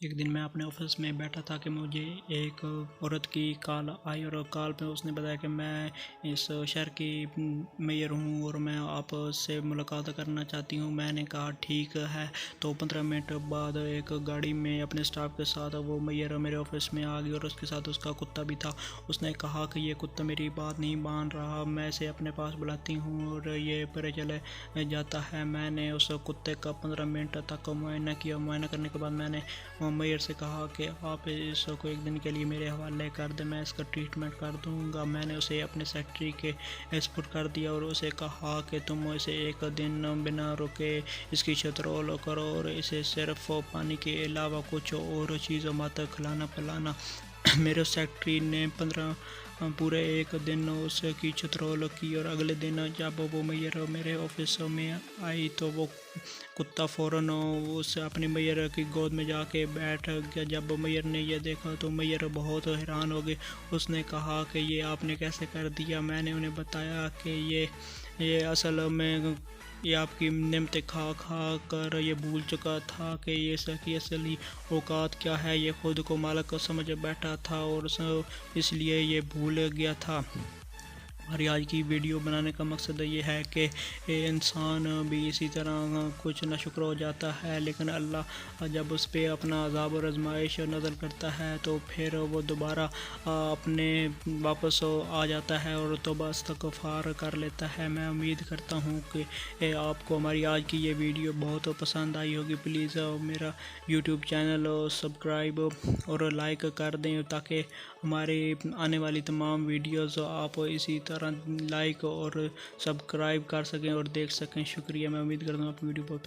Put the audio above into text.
एक दिन मैं अपने ऑफिस में बैठा था कि मुझे एक औरत की कॉल आई और कॉल पे उसने बताया कि मैं इस शहर की मेयर हूँ और मैं आपसे मुलाकात करना चाहती हूँ। मैंने कहा ठीक है। तो 15 मिनट बाद एक गाड़ी में अपने स्टाफ के साथ वो मेयर मेरे ऑफिस में आ गई और उसके साथ उसका कुत्ता भी था। उसने कहा कि ये कुत्ता मेरी बात नहीं मान रहा, मैं इसे अपने पास बुलाती हूँ और ये परे चले जाता है। मैंने उस कुत्ते का 15 मिनट तक मुआयना किया। मुआयना करने के बाद मैंने मेयर से कहा कि आप इसको एक दिन के लिए मेरे हवाले कर दें, मैं इसका ट्रीटमेंट कर दूंगा। मैंने उसे अपने सेक्रेटरी के स्पुर्द कर दिया और उसे कहा कि तुम इसे एक दिन बिना रुके इसकी शतरोल करो और इसे सिर्फ पानी के अलावा कुछ और चीज़ों मत खिलाना पिलाना। मेरे सेक्रेटरी ने 15 पूरे एक दिन उसकी छतरोल की और अगले दिन जब वो मैयर मेरे ऑफिस में आई तो वो कुत्ता फ़ौरन उस अपनी मैयर की गोद में जाके बैठ गया। जब मैयर ने यह देखा तो मैयर बहुत हैरान हो गए। उसने कहा कि ये आपने कैसे कर दिया। मैंने उन्हें बताया कि ये असल में ये आपकी नेमतें खा खा कर ये भूल चुका था कि ये इसकी असली औकात क्या है। ये खुद को मालिक समझ बैठा था और इसलिए ये भूल गया था। हमारी आज की वीडियो बनाने का मकसद ये है कि इंसान भी इसी तरह कुछ नाशुक्र हो जाता है, लेकिन अल्लाह जब उस पर अपना अज़ाब और आज़माइश नज़ल करता है तो फिर वो दोबारा अपने वापस आ जाता है और तौबा इस्तग़फ़ार कर लेता है। मैं उम्मीद करता हूँ कि आपको हमारी आज की ये वीडियो बहुत पसंद आई होगी। प्लीज़ मेरा यूट्यूब चैनल सब्सक्राइब और लाइक कर दें ताकि हमारे आने वाली तमाम वीडियोज़ आप इसी तरह लाइक और सब्सक्राइब कर सकें और देख सकें। शुक्रिया। मैं उम्मीद करता हूँ आपकी वीडियो बहुत